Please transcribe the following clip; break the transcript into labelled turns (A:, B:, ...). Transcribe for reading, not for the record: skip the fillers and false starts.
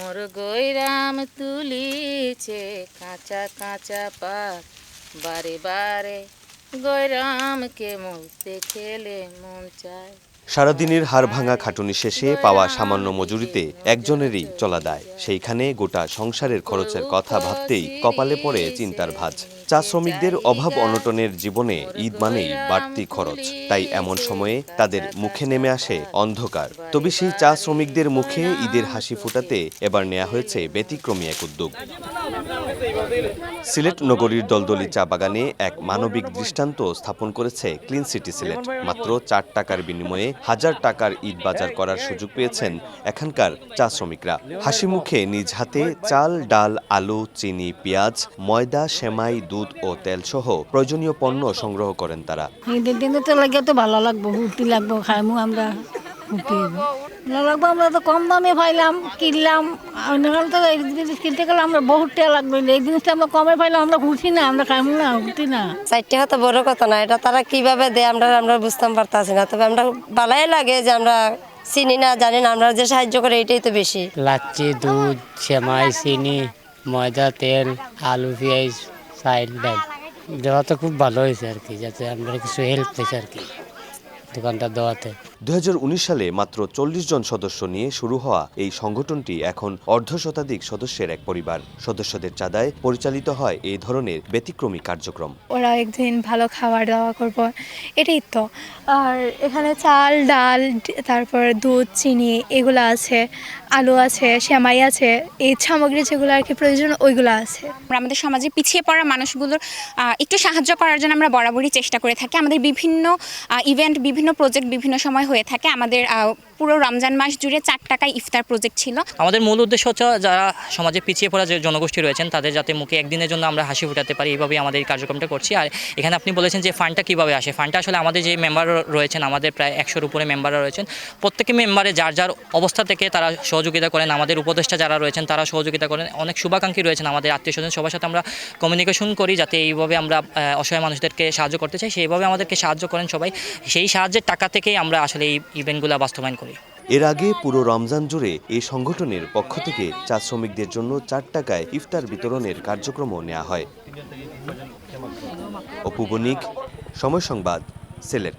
A: মোর গৈরাম তুলিছে কাঁচা কাঁচা পাত, বারে বারে গৈরামকে মুলতে খেলে মন চায়।
B: সারাদিনের হাড়ভাঙা খাটুনি শেষে পাওয়া সামান্য মজুরিতে একজনেরই চলা দায়। সেইখানে গোটা সংসারের খরচের কথা ভাবতেই কপালে পড়ে চিন্তার ভাঁজ। চা শ্রমিকদের অভাব অনটনের জীবনে ঈদ মানেই বাড়তি খরচ, তাই এমন সময়ে তাদের মুখে নেমে আসে অন্ধকার। তবে সেই চা শ্রমিকদের মুখে ঈদের হাসি ফোটাতে এবার নেওয়া হয়েছে ব্যতিক্রমী এক উদ্যোগ। সিলেট নগরীর দলদলি চা বাগানে এক মানবিক দৃষ্টান্ত স্থাপন করেছে ক্লিন সিটি সিলেট। মাত্র ৪ টাকার বিনিময়ে ১,০০০ টাকার ঈদ বাজার করার সুযোগ পেয়েছেন এখানকার চা শ্রমিকরা। হাসি মুখে নিজ হাতে চাল, ডাল, আলু, চিনি, পেঁয়াজ, ময়দা, সেমাই, দুধ ও তেল সহ প্রয়োজনীয় পণ্য সংগ্রহ করেন তারা।
C: ঈদের দিনে তো লাগে তো ভালো লাগবো, ফুর্তি লাগবো, খাইমু আমরা ফুর্তি লাগবো। আমরা তো কম দামে পাইলাম, কিনলাম। তো এই জিনিস কিনতে গেলে আমরা বহুত টাকা লাগবে। এই জিনিসটা আমরা কমে পাইলাম, আমরা খুশি না, আমরা খাইমু না, ফুর্তি না।
D: 4 টাকা তো বড় কথা না, এটা তারা কিভাবে দেয় আমরা বুঝতে পারতাছি না। তবে আমরা ভালোই লাগে যে আমরা চিনি না, জানি না, আমরা যে সাহায্য করে এটাই তো বেশি।
E: লাচ্ছি, দুধ, সেমাই, চিনি, ময়দা, তেল, আলু, পেঁয়াজ, চাল, ডাল দেওয়া তো খুব ভালো হয়েছে আর কি, যাতে আমরা কিছু হেল্প পেয়েছি আর কি দোকানটা দেওয়াতে।
B: ২০১৯ সালে মাত্র ৪০ জন সদস্য নিয়ে শুরু হওয়া এই সংগঠনটি এখন অর্ধশতাধিক সদস্যের এক পরিবার। সদস্যদের চাঁদায় পরিচালিত হয় এই ধরনের ব্যতিক্রমী কার্যক্রম।
F: ওরা একদিন ভালো খাবার দাওয়া করবো, এটাই তো। আর এখানে চাল, ডাল, তারপর দুধ, চিনি এগুলো আছে, আলু আছে, সেমাই আছে, এই সামগ্রী যেগুলো আর কি প্রয়োজন ওইগুলো আছে।
G: আমরা আমাদের সমাজে পিছিয়ে পড়া মানুষগুলোর একটু সাহায্য করার জন্য আমরা বরাবরই চেষ্টা করে থাকি। আমাদের বিভিন্ন ইভেন্ট, বিভিন্ন প্রজেক্ট বিভিন্ন সময় হয়ে থাকে। আমাদের পুরো রমজান মাস জুড়ে 4 টাকায় ইফতার প্রজেক্ট ছিল।
H: আমাদের মূল উদ্দেশ্য হচ্ছে যারা সমাজে পিছিয়ে পড়া যে জনগোষ্ঠী রয়েছেন তাদের যাতে মুখে একদিনের জন্য আমরা হাসি ফুটাতে পারি, এইভাবেই আমাদের এই কার্যক্রমটা করছি। আর এখানে আপনি বলেছেন যে ফান্ডটা কীভাবে আসে। ফান্ডটা আসলে আমাদের যে মেম্বার রয়েছেন, আমাদের প্রায় ১০০-র উপরে মেম্বাররা রয়েছেন, প্রত্যেকে মেম্বারে যার যার অবস্থা থেকে তারা সহযোগিতা করেন। আমাদের উপদেষ্টা যারা রয়েছেন তারা সহযোগিতা করেন। অনেক শুভাকাঙ্ক্ষী রয়েছেন, আমাদের আত্মীয়স্বজন, সবার সাথে আমরা কমিউনিকেশন করি যাতে এইভাবে আমরা অসহায় মানুষদেরকে সাহায্য করতে চাই, সেইভাবে আমাদেরকে সাহায্য করেন সবাই। সেই সাহায্যের টাকা থেকেই আমরা আসলে এই ইভেন্টগুলো বাস্তবায়ন করি।
B: এর আগে পুরো রমজান জুড়ে এই সংগঠনের পক্ষ থেকে চা শ্রমিকদের জন্য ৪ টাকায় ইফতার বিতরণের কার্যক্রমও নেওয়া হয়। অপু বণিক, সময় সংবাদ, সিলেট।